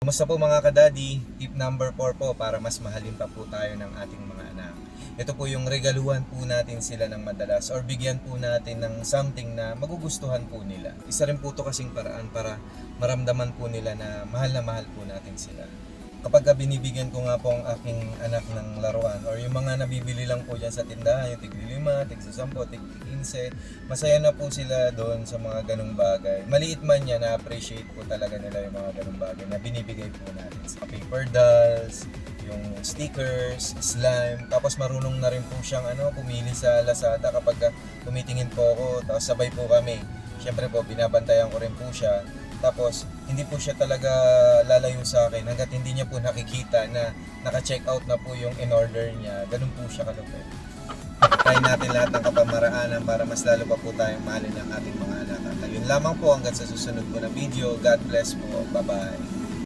Kumusta po mga kadadi? Tip number 4 po para mas mahalin pa po tayo ng ating mga anak. Ito po yung regaluhan po natin sila ng madalas or bigyan po natin ng something na magugustuhan po nila. Isa rin po ito kasing paraan para maramdaman po nila na mahal po natin sila. Kapag binibigyan ko nga po ang aking anak ng laruan or yung mga nabibili lang po dyan sa tindahan, yung tig-5, tig-10, tig-15, masaya na po sila doon sa mga ganung bagay. Maliit man yan, na-appreciate po talaga nila yung mga ganung bagay na binibigay po natin. Sa paper dolls, yung stickers, slime, tapos marunong na rin po siyang pumili sa Lazada kapag tumitingin po ako, tapos sabay po kami. Siyempre po, binabantayan ko rin po siya. Tapos, hindi po siya talaga lalayo sa akin hanggat hindi niya po nakikita na naka-check out na po yung in-order niya. Ganun po siya kalupit. Try natin lahat ng kapamaraanan para mas lalo pa po tayong mahalin ng ating mga anak. At yun lamang po hanggang sa susunod po na video. God bless po. Bye-bye.